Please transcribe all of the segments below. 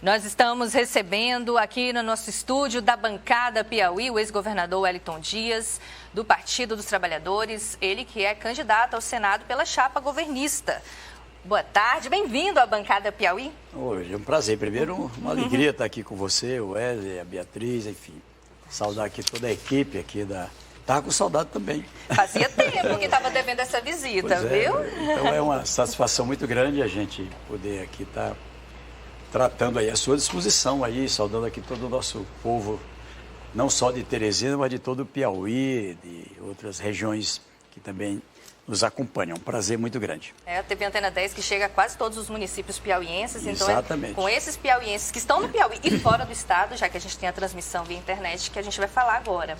Nós estamos recebendo aqui no nosso estúdio da bancada Piauí o ex-governador Wellington Dias, do Partido dos Trabalhadores, ele que é candidato ao Senado pela chapa governista. Boa tarde, bem-vindo à bancada Piauí. Hoje é um prazer. Primeiro, uma alegria estar aqui com você, o Wesley, a Beatriz, enfim. Saudar aqui toda a equipe aqui da... Estava com saudade também. Fazia tempo que estava devendo essa visita, viu? Então é uma satisfação muito grande a gente poder aqui estar tratando aí à sua disposição aí, saudando aqui todo o nosso povo, não só de Teresina, mas de todo o Piauí, de outras regiões que também nos acompanham. Um prazer muito grande. É a TV Antena 10 que chega a quase todos os municípios piauienses. Exatamente. Então é com esses piauienses que estão no Piauí e fora do estado, já que a gente tem a transmissão via internet, que a gente vai falar agora.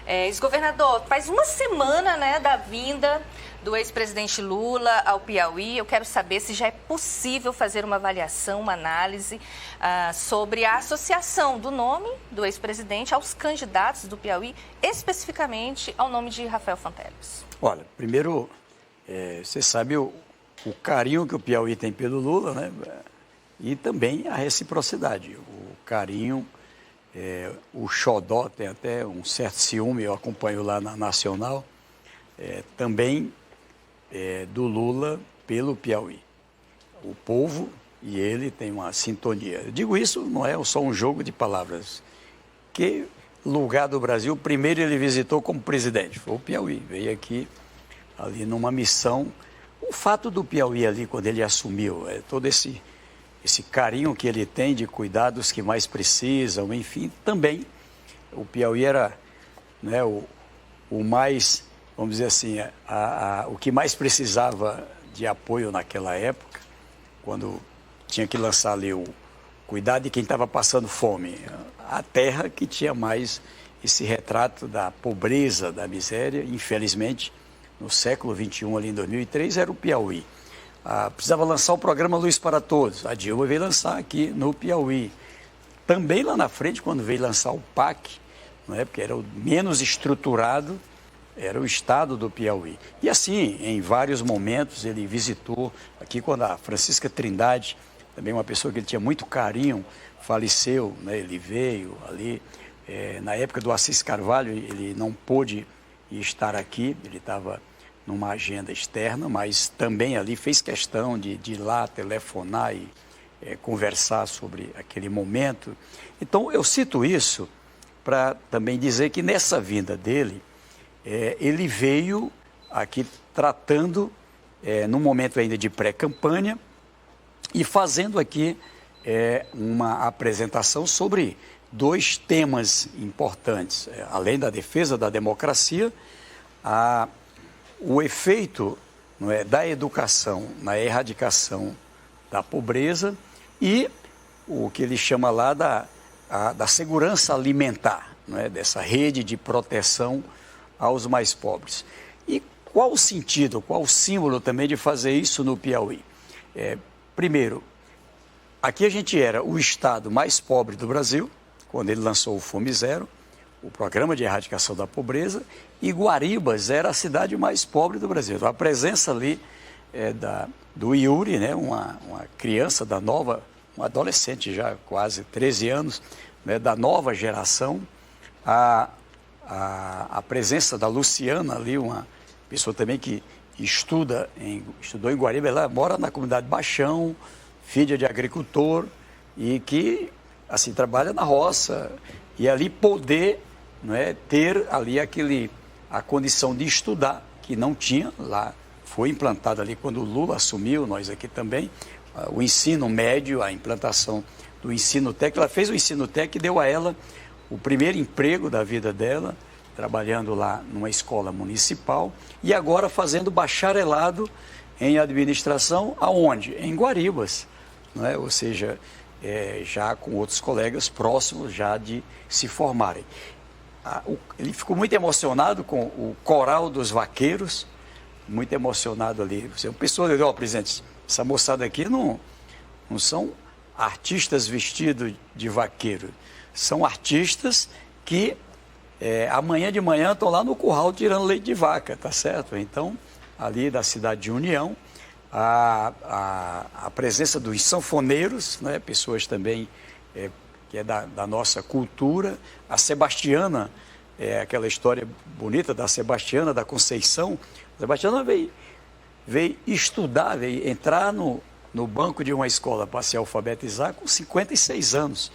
Ex-governador, faz uma semana, né, da vinda do ex-presidente Lula ao Piauí. Eu quero saber se já é possível fazer uma avaliação, uma análise sobre a associação do nome do ex-presidente aos candidatos do Piauí, especificamente ao nome de Rafael Fonteles. Olha, primeiro, você sabe o carinho que o Piauí tem pelo Lula, né? E também a reciprocidade, o carinho... o xodó, tem até um certo ciúme, eu acompanho lá na Nacional, também do Lula pelo Piauí. O povo e ele tem uma sintonia. Eu digo isso, não é só um jogo de palavras. Que lugar do Brasil, primeiro ele visitou como presidente? Foi o Piauí, veio aqui, ali numa missão. O fato do Piauí ali, quando ele assumiu, todo esse carinho que ele tem de cuidar dos que mais precisam, enfim, também o Piauí era, né, o mais, vamos dizer assim, o que mais precisava de apoio naquela época, quando tinha que lançar ali o cuidar de quem estava passando fome, a terra que tinha mais esse retrato da pobreza, da miséria, infelizmente, no século XXI, ali em 2003, era o Piauí. Precisava lançar o programa Luz para Todos. A Dilma veio lançar aqui no Piauí. Também lá na frente, quando veio lançar o PAC, não é? Porque era o menos estruturado, era o estado do Piauí. E assim, em vários momentos, ele visitou aqui quando a Francisca Trindade, também uma pessoa que ele tinha muito carinho, faleceu, né? Ele veio ali. Na época do Assis Carvalho, ele não pôde estar aqui, ele estava numa agenda externa, mas também ali fez questão de ir lá telefonar e conversar sobre aquele momento. Então, eu cito isso para também dizer que nessa vinda dele, ele veio aqui tratando, num momento ainda de pré-campanha, e fazendo aqui uma apresentação sobre dois temas importantes, além da defesa da democracia, o efeito, não é, da educação na erradicação da pobreza e o que ele chama lá da segurança alimentar, não é, dessa rede de proteção aos mais pobres. E qual o sentido, qual o símbolo também de fazer isso no Piauí? Primeiro, aqui a gente era o estado mais pobre do Brasil, quando ele lançou o Fome Zero, o programa de erradicação da pobreza, e Guaribas era a cidade mais pobre do Brasil. Então, a presença ali do Yuri, né, uma criança da nova, um adolescente já quase 13 anos, né, da nova geração, a presença da Luciana ali, uma pessoa também que estudou em Guaribas, ela mora na comunidade Baixão, filha de agricultor, e que assim trabalha na roça, e ali poder, não é, ter ali a condição de estudar, que não tinha lá, foi implantado ali quando o Lula assumiu, nós aqui também, o ensino médio, a implantação do ensino técnico. Ela fez o ensino técnico e deu a ela o primeiro emprego da vida dela, trabalhando lá numa escola municipal, e agora fazendo bacharelado em administração, aonde? Em Guaribas, não é? Ou seja, já com outros colegas próximos já de se formarem. Ele ficou muito emocionado com o coral dos vaqueiros, muito emocionado ali. O pessoal disse, presidente, essa moçada aqui não são artistas vestidos de vaqueiro, são artistas que amanhã de manhã estão lá no curral tirando leite de vaca, tá certo? Então, ali da cidade de União, a presença dos sanfoneiros, né, pessoas também que é da nossa cultura, a Sebastiana, aquela história bonita da Sebastiana da Conceição. A Sebastiana veio estudar, veio entrar no banco de uma escola para se alfabetizar com 56 anos.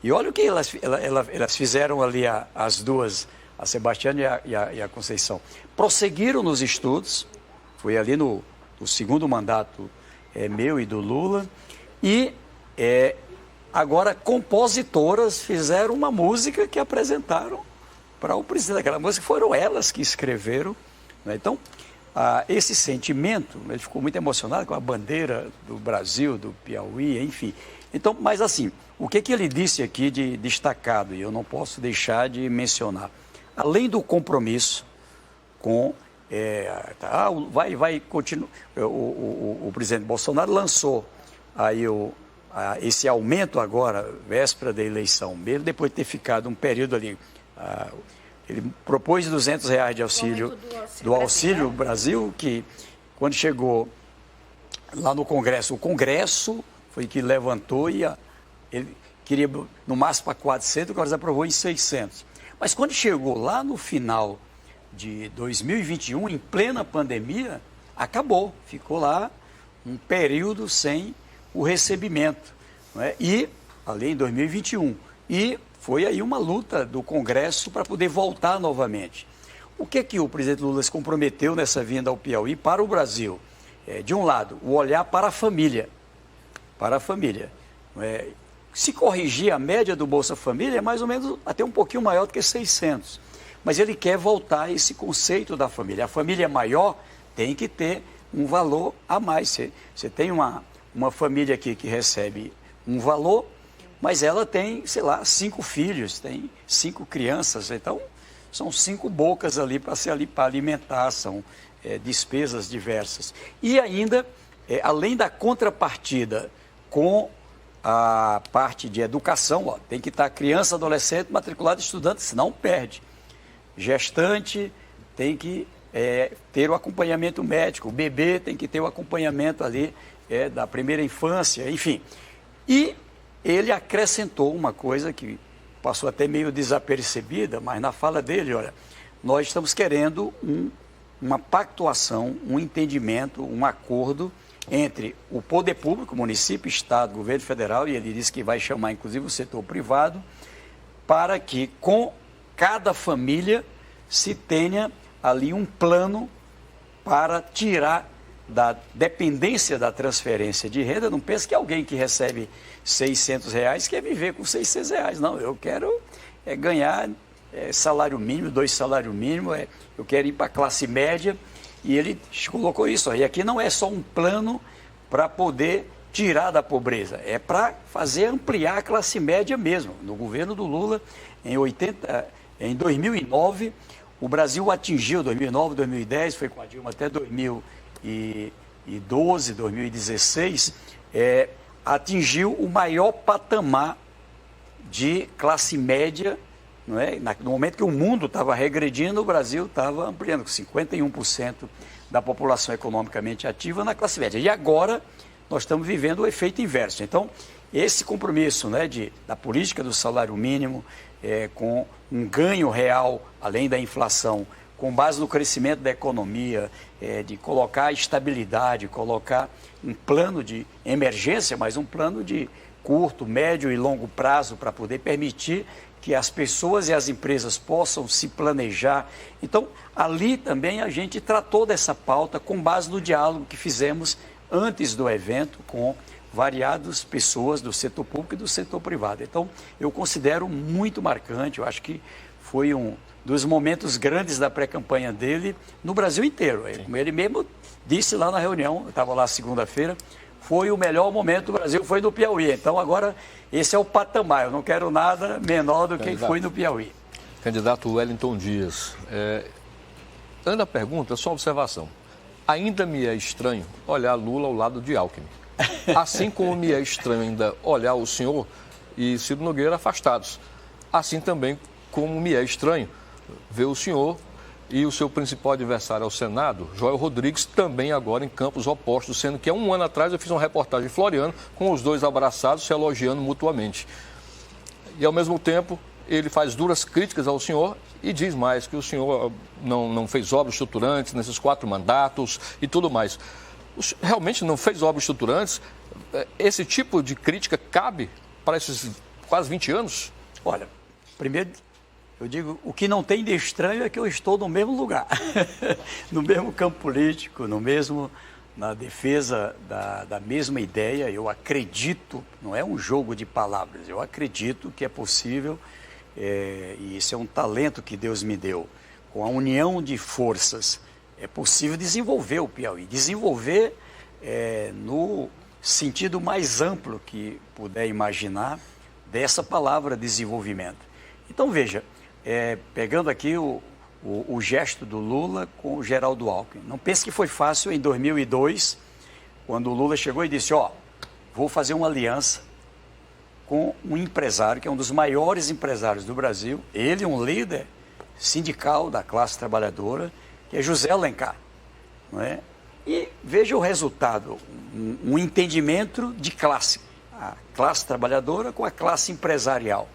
E olha o que elas fizeram ali, as duas, a Sebastiana e a Conceição. Prosseguiram nos estudos, foi ali no segundo mandato meu e do Lula, e agora compositoras fizeram uma música que apresentaram para o presidente. Aquela música foram elas que escreveram, né? Então, esse sentimento, ele ficou muito emocionado com a bandeira do Brasil, do Piauí, enfim. Então, mas assim, o que ele disse aqui de destacado, e eu não posso deixar de mencionar, além do compromisso com, vai continuar, o presidente Bolsonaro lançou aí esse aumento agora, véspera da eleição, mesmo depois de ter ficado um período ali, ele propôs R$200 de auxílio, do Auxílio Brasil, que quando chegou lá no Congresso, o Congresso foi que levantou e ele queria no máximo para 400, agora ele aprovou em 600. Mas quando chegou lá no final de 2021, em plena pandemia, acabou, ficou lá um período sem o recebimento, não é? E ali em 2021, e foi aí uma luta do Congresso para poder voltar novamente. O que o presidente Lula se comprometeu nessa vinda ao Piauí para o Brasil? De um lado, o olhar para a família. Se corrigir a média do Bolsa Família, é mais ou menos até um pouquinho maior do que 600. Mas ele quer voltar a esse conceito da família. A família maior tem que ter um valor a mais. Você tem uma família aqui que recebe um valor, mas ela tem, sei lá, 5 filhos, tem 5 crianças, então são 5 bocas ali para alimentar, são despesas diversas. E ainda, além da contrapartida com a parte de educação, tem que estar criança, adolescente, matriculado, estudante, senão perde. Gestante tem que ter o acompanhamento médico, o bebê tem que ter o acompanhamento ali da primeira infância, enfim. E ele acrescentou uma coisa que passou até meio desapercebida, mas na fala dele, olha, nós estamos querendo uma pactuação, um entendimento, um acordo entre o poder público, município, estado, governo federal, e ele disse que vai chamar inclusive o setor privado, para que com cada família se tenha ali um plano para tirar da dependência da transferência de renda. Não pense que alguém que recebe R$600 quer viver com R$600. Não, eu quero ganhar salário mínimo, 2 salários mínimos, eu quero ir para a classe média. E ele colocou isso. E aqui não é só um plano para poder tirar da pobreza, é para fazer ampliar a classe média mesmo. No governo do Lula, em 2009, o Brasil atingiu, 2009, 2010, foi com a Dilma até 2012, 2016, atingiu o maior patamar de classe média, não é? No momento que o mundo estava regredindo, o Brasil estava ampliando, com 51% da população economicamente ativa na classe média. E agora nós estamos vivendo o efeito inverso. Então, esse compromisso, né, da política do salário mínimo, com um ganho real, além da inflação, com base no crescimento da economia, de colocar estabilidade, colocar um plano de emergência, mas um plano de curto, médio e longo prazo para poder permitir que as pessoas e as empresas possam se planejar. Então, ali também a gente tratou dessa pauta com base no diálogo que fizemos antes do evento com variadas pessoas do setor público e do setor privado. Então, eu considero muito marcante, eu acho que foi um dos momentos grandes da pré-campanha dele no Brasil inteiro. Como ele mesmo disse lá na reunião, eu estava lá segunda-feira, foi o melhor momento do Brasil, foi no Piauí. Então, agora, esse é o patamar. Eu não quero nada menor do que foi no Piauí. Candidato Wellington Dias, ainda a pergunta, só uma observação. Ainda me é estranho olhar Lula ao lado de Alckmin. Assim como me é estranho ainda olhar o senhor e Ciro Nogueira afastados. Assim também como me é estranho ver o senhor e o seu principal adversário ao Senado, Joel Rodrigues, também agora em campos opostos, sendo que há um ano atrás eu fiz uma reportagem em Floriano com os dois abraçados, se elogiando mutuamente. E, ao mesmo tempo, ele faz duras críticas ao senhor e diz mais que o senhor não fez obras estruturantes nesses 4 mandatos e tudo mais. Realmente não fez obras estruturantes? Esse tipo de crítica cabe para esses quase 20 anos? Olha, primeiro, eu digo, o que não tem de estranho é que eu estou no mesmo lugar, no mesmo campo político, na defesa da mesma ideia. Eu acredito, não é um jogo de palavras, eu acredito que é possível, e isso é um talento que Deus me deu, com a união de forças, é possível desenvolver o Piauí, desenvolver no sentido mais amplo que puder imaginar dessa palavra desenvolvimento. Então, veja, pegando aqui o gesto do Lula com o Geraldo Alckmin. Não pense que foi fácil em 2002, quando o Lula chegou e disse, vou fazer uma aliança com um empresário, que é um dos maiores empresários do Brasil, ele um líder sindical da classe trabalhadora, que é José Alencar. Não é? E veja o resultado, um entendimento de classe, a classe trabalhadora com a classe empresarial.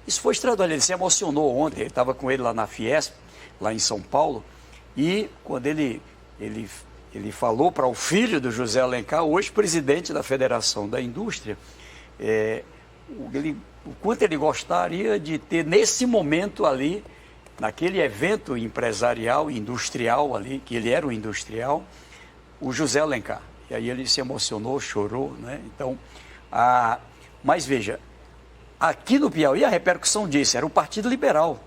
Isso foi extraordinário, ele se emocionou ontem, ele estava com ele lá na Fiesp, lá em São Paulo, e quando ele falou para o filho do José Alencar, hoje presidente da Federação da Indústria, o quanto ele gostaria de ter nesse momento ali, naquele evento empresarial, industrial ali, que ele era um industrial, o José Alencar. E aí ele se emocionou, chorou, né? Então, mas veja, aqui no Piauí a repercussão disso era o Partido Liberal,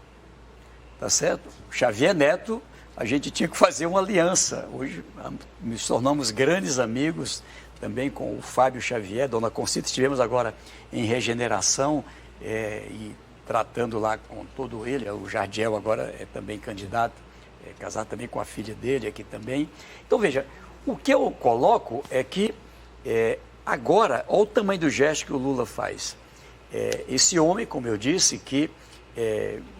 tá certo? Xavier Neto, a gente tinha que fazer uma aliança. Hoje nos tornamos grandes amigos também com o Fábio Xavier, Dona Concita, estivemos agora em Regeneração e tratando lá com todo ele, o Jardiel agora é também candidato, casado também com a filha dele aqui também. Então veja, o que eu coloco é que agora, olha o tamanho do gesto que o Lula faz. Esse homem, como eu disse, que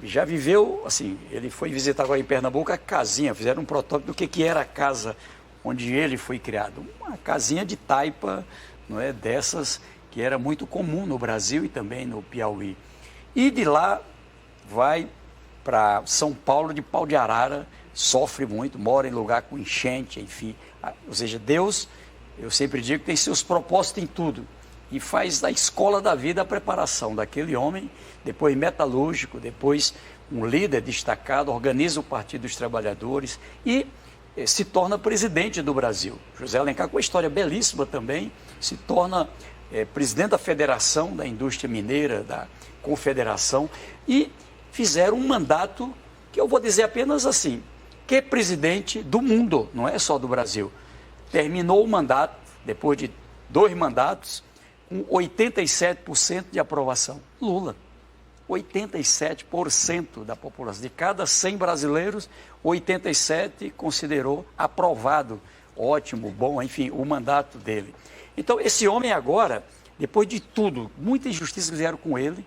já viveu, assim, ele foi visitar agora em Pernambuco a casinha, fizeram um protótipo do que era a casa onde ele foi criado. Uma casinha de taipa, não é, dessas que era muito comum no Brasil e também no Piauí. E de lá vai para São Paulo de Pau de Arara, sofre muito, mora em lugar com enchente, enfim. Ou seja, Deus, eu sempre digo, tem seus propósitos em tudo. E faz da escola da vida a preparação daquele homem, depois metalúrgico, depois um líder destacado, organiza o Partido dos Trabalhadores e se torna presidente do Brasil. José Alencar, com uma história belíssima também, se torna presidente da Federação da Indústria Mineira, da Confederação, e fizeram um mandato que eu vou dizer apenas assim, que é presidente do mundo, não é só do Brasil. Terminou o mandato, depois de 2 mandatos, com 87% de aprovação. Lula, 87% da população. De cada 100 brasileiros, 87 considerou aprovado, ótimo, bom, enfim, o mandato dele. Então, esse homem agora, depois de tudo, muita injustiça fizeram com ele,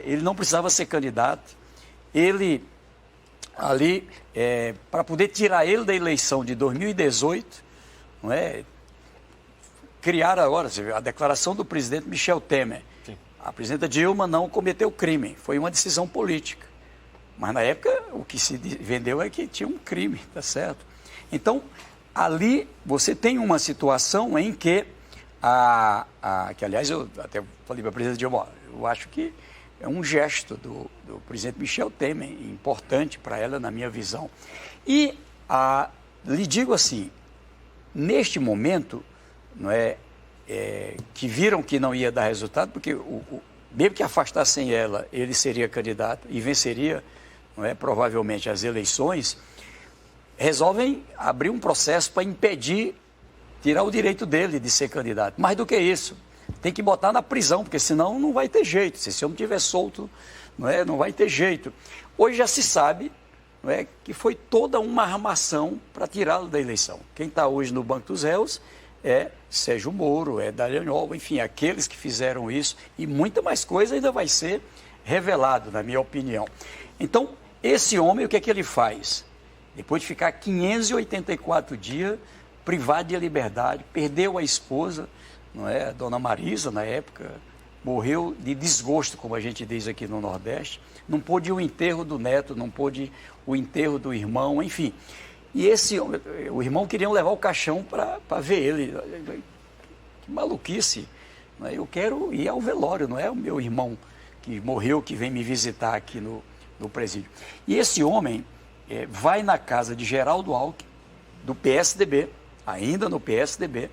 ele não precisava ser candidato, ele ali, para poder tirar ele da eleição de 2018, não é? Criaram agora a declaração do presidente Michel Temer. Sim. A presidenta Dilma não cometeu crime, foi uma decisão política. Mas na época o que se vendeu é que tinha um crime, tá certo? Então, ali você tem uma situação em que, que aliás eu até falei para a presidenta Dilma, eu acho que é um gesto do presidente Michel Temer, importante para ela na minha visão. E lhe digo assim, neste momento, não que viram que não ia dar resultado, porque mesmo que afastassem ela, ele seria candidato e venceria, provavelmente as eleições, resolvem abrir um processo para impedir, tirar o direito dele de ser candidato. Mais do que isso, tem que botar na prisão, porque senão não vai ter jeito. Se esse homem estiver solto, não vai ter jeito. Hoje já se sabe, que foi toda uma armação para tirá-lo da eleição. Quem está hoje no banco dos réus é Sérgio Moro, é Dallagnol, enfim, aqueles que fizeram isso, e muita mais coisa ainda vai ser revelado, na minha opinião. Então, esse homem, o que é que ele faz? Depois de ficar 584 dias privado de liberdade, perdeu a esposa, não é? A dona Marisa, na época, morreu de desgosto, como a gente diz aqui no Nordeste. Não pôde o enterro do neto, não pôde o enterro do irmão, enfim. E o irmão queria levar o caixão para ver ele. Que maluquice. Não é? Eu quero ir ao velório, não é o meu irmão que morreu, que vem me visitar aqui no presídio. E esse homem vai na casa de Geraldo Alckmin, do PSDB, ainda no PSDB,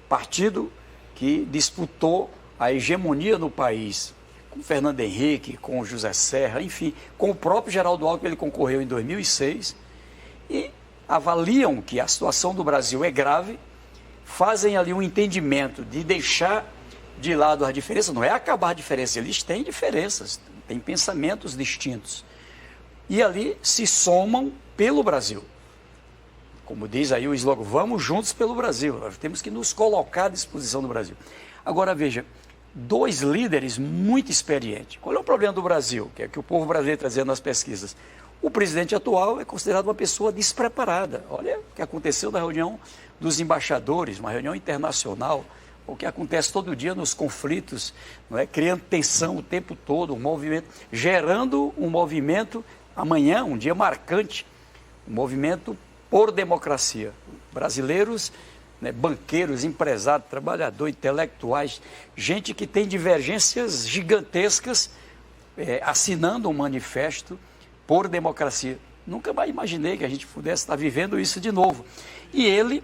partido que disputou a hegemonia no país com Fernando Henrique, com José Serra, enfim, com o próprio Geraldo Alckmin. Ele concorreu em 2006 e avaliam que a situação do Brasil é grave, fazem ali um entendimento de deixar de lado as diferenças, não é acabar a diferença, eles têm diferenças, têm pensamentos distintos. E ali se somam pelo Brasil. Como diz aí o slogan, vamos juntos pelo Brasil, nós temos que nos colocar à disposição do Brasil. Agora veja, dois líderes muito experientes. Qual é o problema do Brasil, que é que o povo brasileiro está dizendo nas pesquisas? O presidente atual é considerado uma pessoa despreparada. Olha o que aconteceu na reunião dos embaixadores, uma reunião internacional, o que acontece todo dia nos conflitos, não é? Criando tensão o tempo todo, um movimento, gerando um movimento, amanhã, um dia marcante, um movimento por democracia. Brasileiros, né, banqueiros, empresários, trabalhadores, intelectuais, gente que tem divergências gigantescas, assinando um manifesto por democracia. Nunca mais imaginei que a gente pudesse estar vivendo isso de novo. E ele,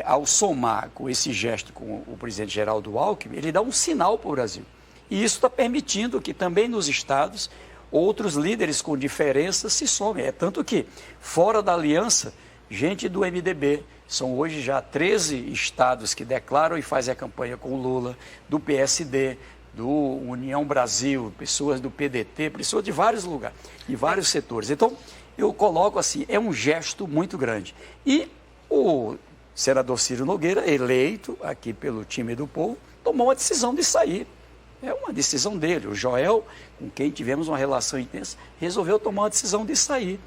ao somar com esse gesto com o presidente Geraldo Alckmin, ele dá um sinal para o Brasil. E isso está permitindo que também nos estados outros líderes com diferenças se somem. É tanto que, fora da aliança, gente do MDB, são hoje já 13 estados que declaram e fazem a campanha com o Lula, do PSD, do União Brasil, pessoas do PDT, pessoas de vários lugares, de vários setores. Então, eu coloco assim, é um gesto muito grande. E o senador Ciro Nogueira, eleito aqui pelo time do povo, tomou uma decisão de sair. É uma decisão dele. O Joel, com quem tivemos uma relação intensa, resolveu tomar uma decisão de sair.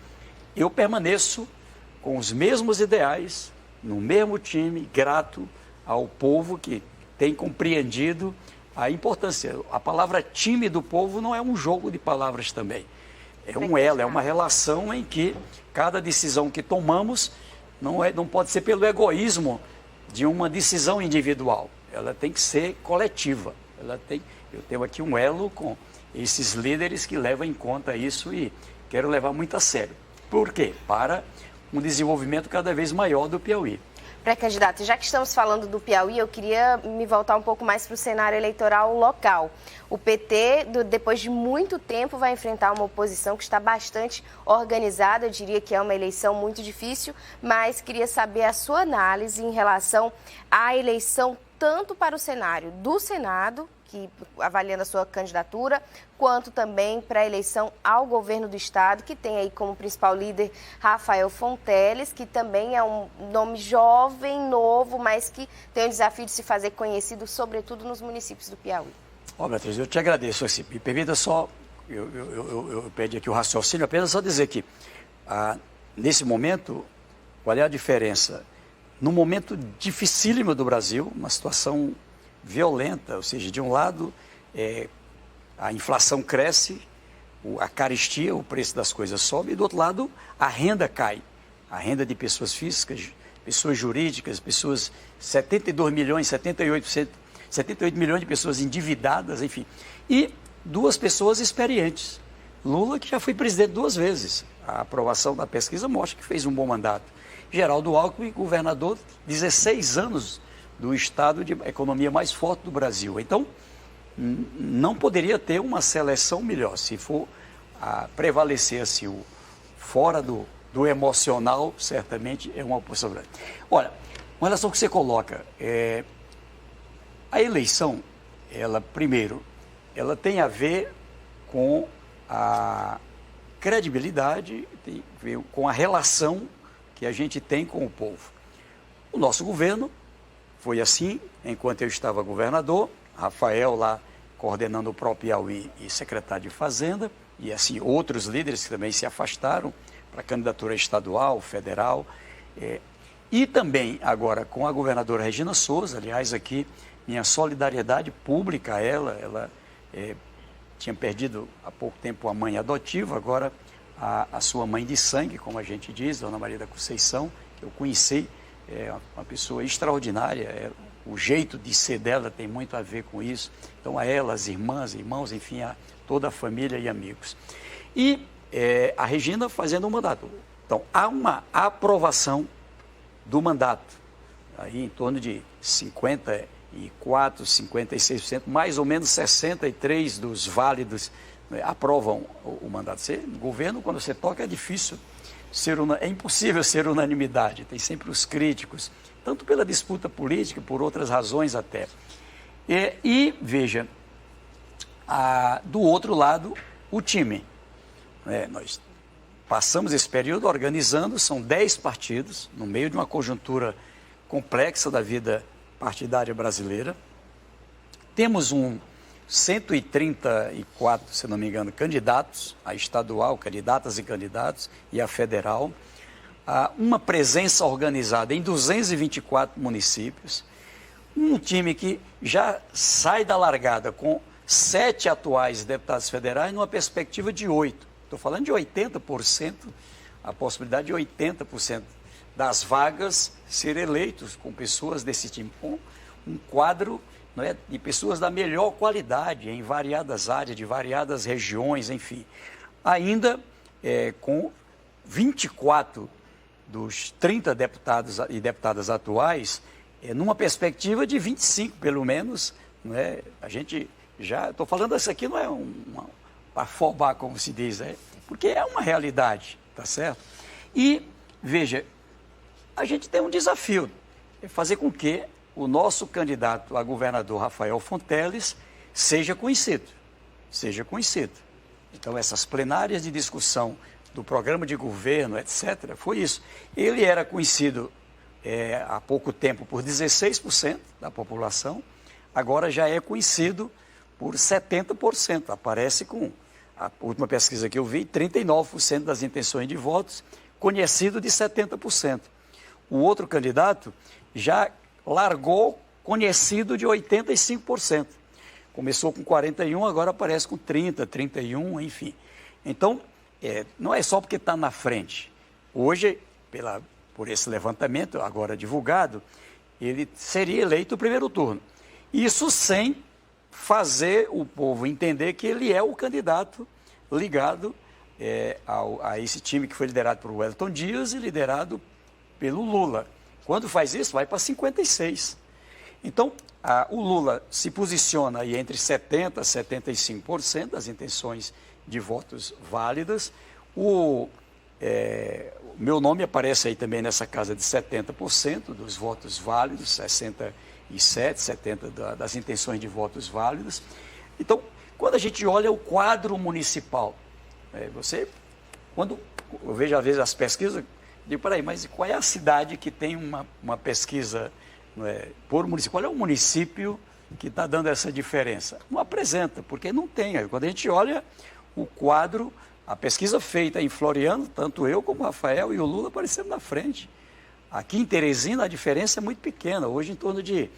Eu permaneço com os mesmos ideais, no mesmo time, grato ao povo que tem compreendido a importância. A palavra time do povo não é um jogo de palavras também. É um elo, é uma relação em que cada decisão que tomamos não pode ser pelo egoísmo de uma decisão individual. Ela tem que ser coletiva. Eu tenho aqui um elo com esses líderes que levam em conta isso e quero levar muito a sério. Por quê? Para um desenvolvimento cada vez maior do Piauí. Pré-candidato, já que estamos falando do Piauí, eu queria me voltar um pouco mais para o cenário eleitoral local. O PT, depois de muito tempo, vai enfrentar uma oposição que está bastante organizada. Eu diria que é uma eleição muito difícil, mas queria saber a sua análise em relação à eleição tanto para o cenário do Senado, avaliando a sua candidatura, quanto também para a eleição ao governo do estado, que tem aí como principal líder Rafael Fonteles, que também é um nome jovem, novo, mas que tem o desafio de se fazer conhecido, sobretudo nos municípios do Piauí. Beatriz, eu te agradeço. Assim, me permita só, eu pedi aqui o raciocínio, apenas só dizer que, nesse momento, qual é a diferença? Num momento dificílimo do Brasil, uma situação violenta, ou seja, de um lado a inflação cresce, a carestia, o preço das coisas sobe, e do outro lado a renda cai. A renda de pessoas físicas, pessoas jurídicas, pessoas, 78 milhões de pessoas endividadas, enfim. E duas pessoas experientes. Lula, que já foi presidente 2 vezes. A aprovação da pesquisa mostra que fez um bom mandato. Geraldo Alckmin, governador, 16 anos do estado de economia mais forte do Brasil. Então, não poderia ter uma seleção melhor. Se for prevalecer assim, fora do emocional, certamente é uma oposição grande. Olha, com relação ao que você coloca, a eleição, primeiro, ela tem a ver com a credibilidade, tem a ver com a relação que a gente tem com o povo. O nosso governo foi assim, enquanto eu estava governador, Rafael lá coordenando o próprio Piauí e secretário de Fazenda, e assim outros líderes que também se afastaram para a candidatura estadual, federal, e também agora com a governadora Regina Souza. Aliás, aqui minha solidariedade pública a ela tinha perdido há pouco tempo a mãe adotiva, agora a sua mãe de sangue, como a gente diz, Dona Maria da Conceição, que eu conheci, uma pessoa extraordinária, o jeito de ser dela tem muito a ver com isso. Então, a ela, as irmãs, irmãos, enfim, a toda a família e amigos. E a Regina fazendo o mandato. Então, há uma aprovação do mandato, aí em torno de 54%, 56%, mais ou menos 63% dos válidos, né, aprovam o mandato. Governo, quando você toca, é difícil, é impossível ser unanimidade, tem sempre os críticos, tanto pela disputa política, por outras razões até. E veja, do outro lado, o time. Nós passamos esse período organizando, são 10 partidos, no meio de uma conjuntura complexa da vida partidária brasileira. Temos 134, se não me engano, candidatos, a estadual, candidatas e candidatos, e a federal. Uma presença organizada em 224 municípios. Um time que já sai da largada com 7 atuais deputados federais numa perspectiva de 8. Estou falando de 80%, a possibilidade de 80% das vagas ser eleitos com pessoas desse time, com um quadro, não é, de pessoas da melhor qualidade em variadas áreas, de variadas regiões, enfim. Ainda com 24 dos 30 deputados e deputadas atuais, numa perspectiva de 25, pelo menos, não é? A gente já, estou falando isso aqui, não é para afobar, como se diz, porque é uma realidade, tá certo? E, veja, a gente tem um desafio, fazer com que o nosso candidato a governador, Rafael Fonteles, seja conhecido. Então, essas plenárias de discussão do programa de governo, etc., foi isso. Ele era conhecido há pouco tempo por 16% da população, agora já é conhecido por 70%. Aparece com a última pesquisa que eu vi, 39% das intenções de votos, conhecido de 70%. O outro candidato já largou conhecido de 85%. Começou com 41%, agora aparece com 30%, 31%, enfim. Então, não é só porque está na frente. Hoje, por esse levantamento agora divulgado, ele seria eleito no primeiro turno. Isso sem fazer o povo entender que ele é o candidato ligado a esse time que foi liderado por Wellington Dias e liderado pelo Lula. Quando faz isso, vai para 56%. Então, o Lula se posiciona aí entre 70% a 75% das intenções de votos válidas. O meu nome aparece aí também nessa casa de 70% dos votos válidos, 67%, 70% das intenções de votos válidos. Então, quando a gente olha o quadro municipal, quando eu vejo às vezes as pesquisas, digo, peraí, mas qual é a cidade que tem uma pesquisa por município? Qual é o município que está dando essa diferença? Não apresenta, porque não tem. Quando a gente olha o quadro, a pesquisa feita em Floriano, tanto eu como o Rafael e o Lula aparecendo na frente. Aqui em Teresina a diferença é muito pequena, hoje em torno de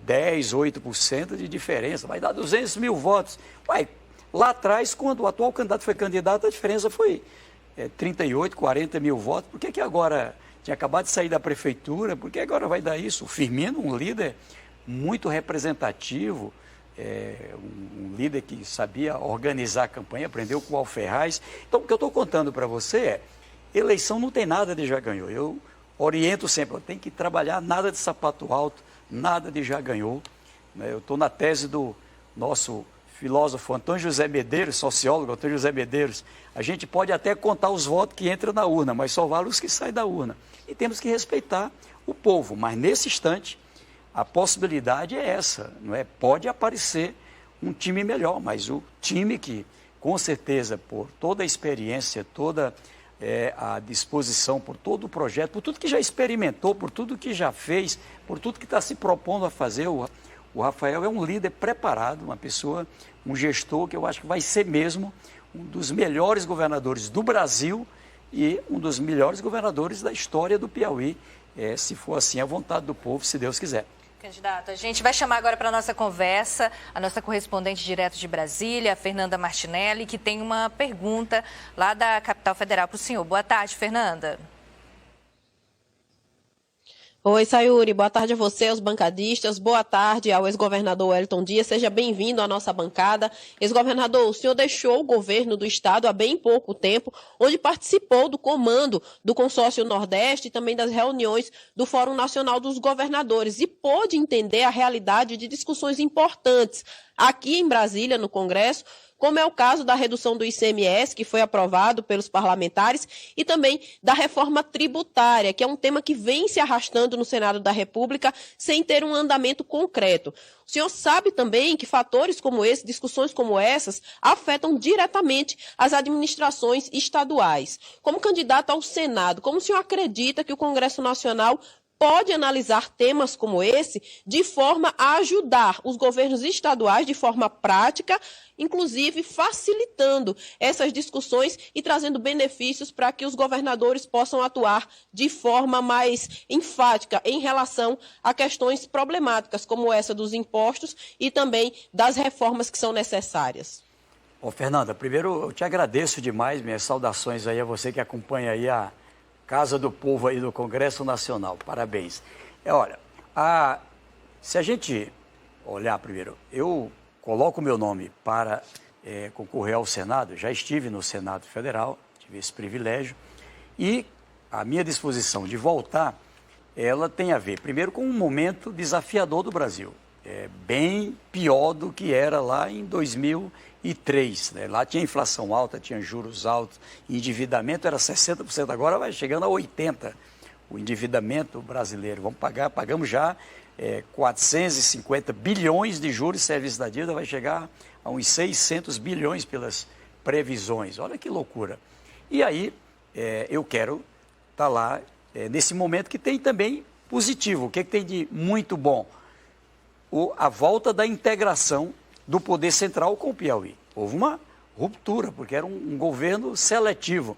10, 8% de diferença, vai dar 200 mil votos. Lá atrás, quando o atual candidato foi candidato, a diferença foi 38, 40 mil votos. Por que agora tinha acabado de sair da prefeitura? Por que agora vai dar isso? O Firmino, um líder muito representativo, um líder que sabia organizar a campanha, aprendeu com o Alferraz. Então, o que eu estou contando para você eleição não tem nada de já ganhou. Eu oriento sempre, tem que trabalhar nada de sapato alto, nada de já ganhou. Eu estou na tese do nosso filósofo Antônio José Medeiros, sociólogo Antônio José Medeiros. A gente pode até contar os votos que entram na urna, mas só vale os que saem da urna. E temos que respeitar o povo, mas nesse instante a possibilidade é essa, não é? Pode aparecer um time melhor, mas o time que, com certeza, por toda a experiência, toda a disposição, por todo o projeto, por tudo que já experimentou, por tudo que já fez, por tudo que está se propondo a fazer, o Rafael é um líder preparado, uma pessoa, um gestor que eu acho que vai ser mesmo um dos melhores governadores do Brasil e um dos melhores governadores da história do Piauí, se for assim a vontade do povo, se Deus quiser. Candidato, a gente vai chamar agora para a nossa conversa a nossa correspondente direto de Brasília, a Fernanda Martinelli, que tem uma pergunta lá da capital federal para o senhor. Boa tarde, Fernanda. Oi, Sayuri, boa tarde a você, aos bancadistas, boa tarde ao ex-governador Wellington Dias, seja bem-vindo à nossa bancada. Ex-governador, o senhor deixou o governo do estado há bem pouco tempo, onde participou do comando do Consórcio Nordeste e também das reuniões do Fórum Nacional dos Governadores e pôde entender a realidade de discussões importantes aqui em Brasília, no Congresso, como é o caso da redução do ICMS, que foi aprovado pelos parlamentares, e também da reforma tributária, que é um tema que vem se arrastando no Senado da República sem ter um andamento concreto. O senhor sabe também que fatores como esse, discussões como essas, afetam diretamente as administrações estaduais. Como candidato ao Senado, como o senhor acredita que o Congresso Nacional pode analisar temas como esse de forma a ajudar os governos estaduais de forma prática, inclusive facilitando essas discussões e trazendo benefícios para que os governadores possam atuar de forma mais enfática em relação a questões problemáticas como essa dos impostos e também das reformas que são necessárias? Fernanda, primeiro eu te agradeço demais, minhas saudações aí a você que acompanha aí a Casa do Povo aí do Congresso Nacional. Parabéns. Olha, se a gente olhar primeiro, eu coloco o meu nome para concorrer ao Senado, já estive no Senado Federal, tive esse privilégio, e a minha disposição de voltar, ela tem a ver, primeiro, com um momento desafiador do Brasil. Bem pior do que era lá em 2003. Né? Lá tinha inflação alta, tinha juros altos, endividamento era 60%, agora vai chegando a 80%. O endividamento brasileiro, pagamos já 450 bilhões de juros e serviços da dívida, vai chegar a uns 600 bilhões pelas previsões. Olha que loucura. E aí, eu quero estar lá nesse momento que tem também positivo. O que tem de muito bom? A volta da integração do poder central com o Piauí. Houve uma ruptura, porque era um governo seletivo.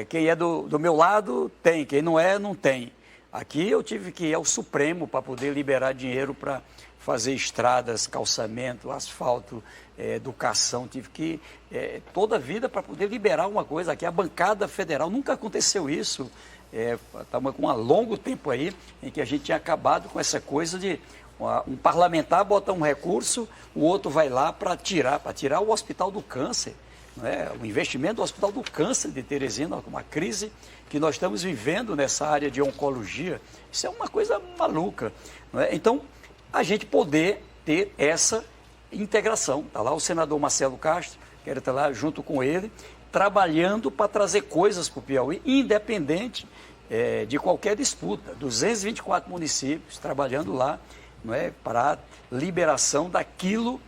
Quem é do meu lado tem, quem não é, não tem. Aqui eu tive que ir ao Supremo para poder liberar dinheiro para fazer estradas, calçamento, asfalto, educação. Tive que ir toda a vida para poder liberar uma coisa. Aqui a bancada federal, nunca aconteceu isso. Estava com um longo tempo aí em que a gente tinha acabado com essa coisa de um parlamentar bota um recurso, o outro vai lá para tirar o Hospital do Câncer, não é? O investimento do Hospital do Câncer de Teresina, uma crise que nós estamos vivendo nessa área de oncologia, isso é uma coisa maluca. Não é? Então, a gente poder ter essa integração. Está lá o senador Marcelo Castro, quero estar lá junto com ele, trabalhando para trazer coisas para o Piauí, independente de qualquer disputa. 224 municípios trabalhando lá, não é, para liberação daquilo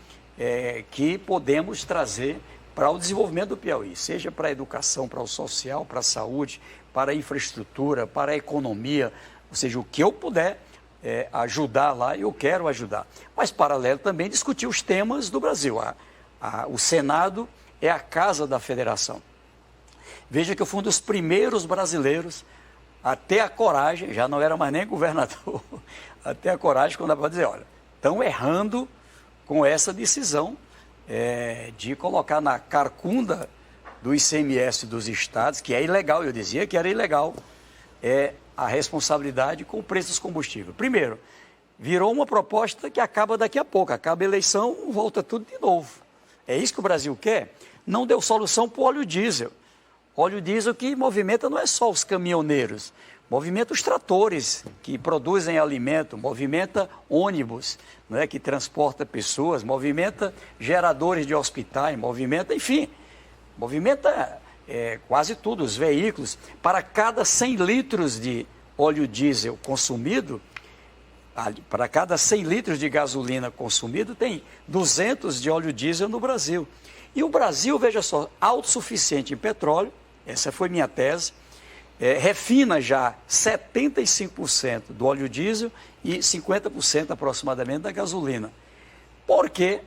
que podemos trazer para o desenvolvimento do Piauí, seja para a educação, para o social, para a saúde, para a infraestrutura, para a economia, ou seja, o que eu puder ajudar lá, eu quero ajudar. Mas, paralelo, também discutir os temas do Brasil. O Senado é a casa da federação. Veja que eu fui um dos primeiros brasileiros a ter a coragem, já não era mais nem governador, a ter a coragem quando dá para dizer, olha, estão errando com essa decisão de colocar na carcunda do ICMS dos estados, que é ilegal, eu dizia que era ilegal, a responsabilidade com o preço dos combustíveis. Primeiro, virou uma proposta que acaba daqui a pouco, acaba a eleição, volta tudo de novo. É isso que o Brasil quer? Não deu solução para o óleo diesel. Óleo diesel que movimenta não é só os caminhoneiros, movimenta os tratores que produzem alimento, movimenta ônibus, não é, que transporta pessoas, movimenta geradores de hospitais, movimenta, enfim, movimenta quase tudo, os veículos. Para cada 100 litros de óleo diesel consumido, para cada 100 litros de gasolina consumido, tem 200 de óleo diesel no Brasil. E o Brasil, veja só, autossuficiente em petróleo, essa foi minha tese, refina já 75% do óleo diesel e 50% aproximadamente da gasolina. Porque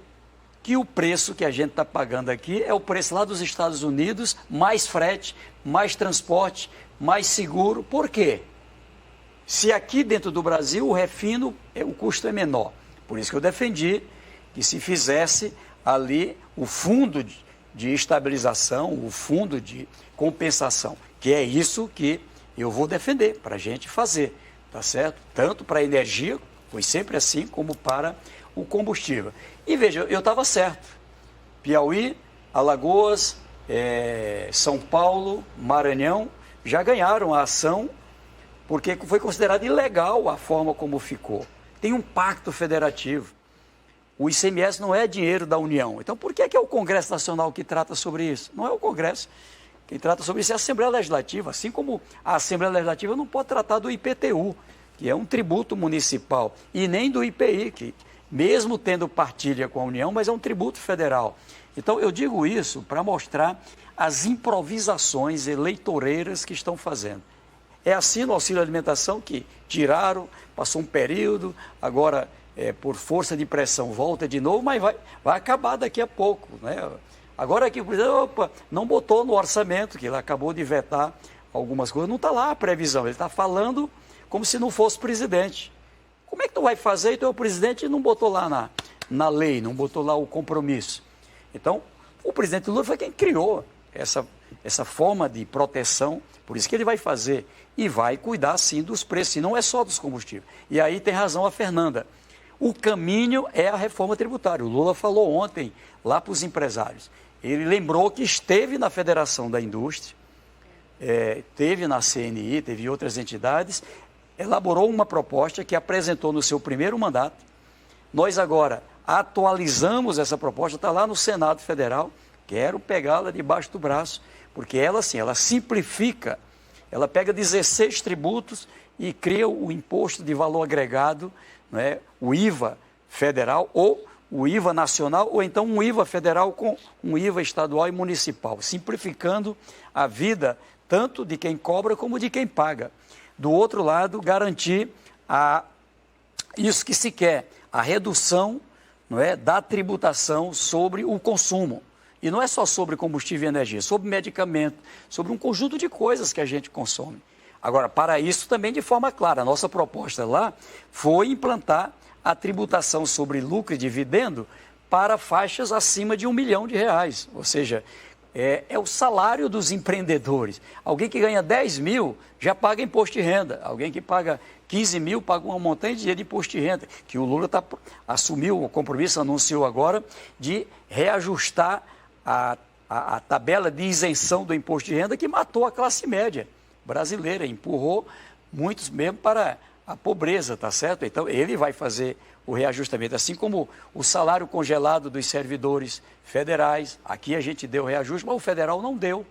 que o preço que a gente está pagando aqui é o preço lá dos Estados Unidos, mais frete, mais transporte, mais seguro. Por quê? Se aqui dentro do Brasil o refino, o custo é menor. Por isso que eu defendi que se fizesse ali o fundo de estabilização, o fundo de compensação, que é isso que eu vou defender para a gente fazer, tá certo? Tanto para a energia, foi sempre assim, como para o combustível. E veja, eu estava certo. Piauí, Alagoas, São Paulo, Maranhão já ganharam a ação porque foi considerado ilegal a forma como ficou. Tem um pacto federativo. O ICMS não é dinheiro da União. Então, por que é o Congresso Nacional que trata sobre isso? Não é o Congresso. Quem trata sobre isso é a Assembleia Legislativa. Assim como a Assembleia Legislativa não pode tratar do IPTU, que é um tributo municipal, e nem do IPI, que mesmo tendo partilha com a União, mas é um tributo federal. Então, eu digo isso para mostrar as improvisações eleitoreiras que estão fazendo. É assim no auxílio alimentação que tiraram, passou um período, agora por força de pressão volta de novo, mas vai acabar daqui a pouco, né? Agora aqui o presidente, não botou no orçamento, que ele acabou de vetar algumas coisas, não está lá a previsão, ele está falando como se não fosse presidente. Como é que tu vai fazer? Então o presidente não botou lá na lei, não botou lá o compromisso. Então, o presidente Lula foi quem criou essa forma de proteção, por isso que ele vai fazer e vai cuidar sim dos preços, e não é só dos combustíveis. E aí tem razão a Fernanda. O caminho é a reforma tributária. O Lula falou ontem lá para os empresários. Ele lembrou que esteve na Federação da Indústria, teve na CNI, teve outras entidades, elaborou uma proposta que apresentou no seu primeiro mandato. Nós agora atualizamos essa proposta, está lá no Senado Federal. Quero pegá-la debaixo do braço, porque ela, sim, ela simplifica, ela pega 16 tributos e cria o imposto de valor agregado, né, o IVA federal, ou o IVA nacional, ou então um IVA federal com um IVA estadual e municipal, simplificando a vida tanto de quem cobra como de quem paga. Do outro lado, garantir isso que se quer, a redução, não é, da tributação sobre o consumo. E não é só sobre combustível e energia, sobre medicamento, sobre um conjunto de coisas que a gente consome. Agora, para isso também de forma clara, a nossa proposta lá foi implantar a tributação sobre lucro e dividendo para faixas acima de R$1 milhão. Ou seja, é o salário dos empreendedores. Alguém que ganha 10 mil já paga imposto de renda. Alguém que paga 15 mil paga uma montanha de dinheiro de imposto de renda. Que o Lula assumiu o compromisso, anunciou agora, de reajustar a tabela de isenção do imposto de renda que matou a classe média brasileira, empurrou muitos mesmo para a pobreza, tá certo? Então, ele vai fazer o reajustamento, assim como o salário congelado dos servidores federais. Aqui a gente deu reajuste, mas o federal não deu,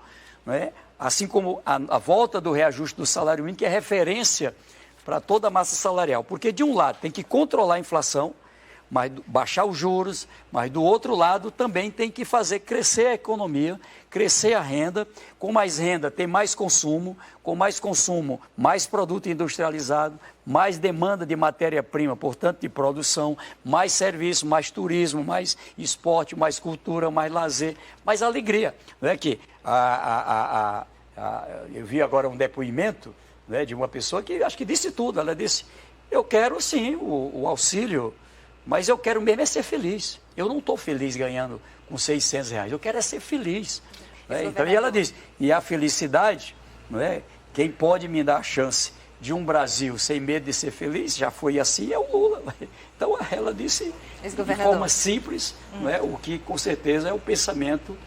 né? Assim como a volta do reajuste do salário mínimo, que é referência para toda a massa salarial. Porque, de um lado, tem que controlar a inflação, mas baixar os juros, mas do outro lado também tem que fazer crescer a economia, crescer a renda. Com mais renda tem mais consumo, com mais consumo, mais produto industrializado, mais demanda de matéria-prima, portanto de produção, mais serviço, mais turismo, mais esporte, mais cultura, mais lazer, mais alegria. Não é que eu vi agora um depoimento, né, de uma pessoa que acho que disse tudo. Ela disse, eu quero sim o auxílio, mas eu quero mesmo é ser feliz. Eu não estou feliz ganhando com R$600, eu quero é ser feliz. Né? Então, e ela diz, e a felicidade, não é? Quem pode me dar a chance de um Brasil sem medo de ser feliz, já foi assim, é o Lula. Então, ela disse de forma simples, não é? O que com certeza é o pensamento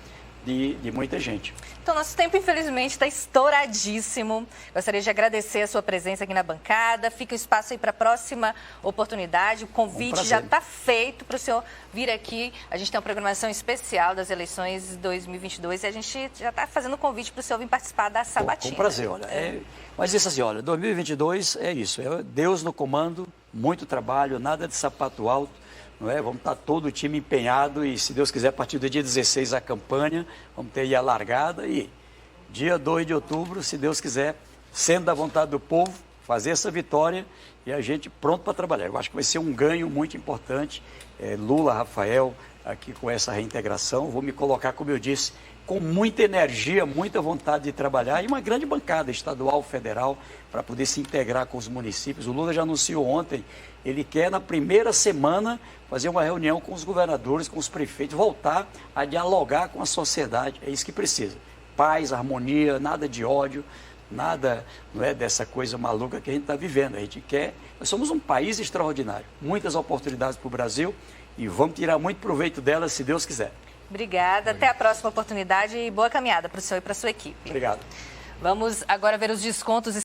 de muita gente. Então, nosso tempo, infelizmente, está estouradíssimo. Gostaria de agradecer a sua presença aqui na bancada. Fica o espaço aí para a próxima oportunidade. O convite já está feito para o senhor vir aqui. A gente tem uma programação especial das eleições de 2022 e a gente já está fazendo o convite para o senhor vir participar da sabatina. Com prazer, olha. Mas isso assim, olha, 2022 é isso. É Deus no comando, muito trabalho, nada de sapato alto. Não é? Vamos estar todo o time empenhado e, se Deus quiser, a partir do dia 16 a campanha, vamos ter aí a largada e dia 2 de outubro, se Deus quiser, sendo da vontade do povo, fazer essa vitória e a gente pronto para trabalhar. Eu acho que vai ser um ganho muito importante. Lula, Rafael, aqui com essa reintegração. Vou me colocar, como eu disse, com muita energia, muita vontade de trabalhar e uma grande bancada estadual, federal, para poder se integrar com os municípios. O Lula já anunciou ontem, ele quer na primeira semana fazer uma reunião com os governadores, com os prefeitos, voltar a dialogar com a sociedade. É isso que precisa. Paz, harmonia, nada de ódio, nada, não é, dessa coisa maluca que a gente está vivendo. A gente quer, nós somos um país extraordinário, muitas oportunidades para o Brasil e vamos tirar muito proveito delas, se Deus quiser. Obrigada, até a próxima oportunidade e boa caminhada para o senhor e para a sua equipe. Obrigado. Vamos agora ver os descontos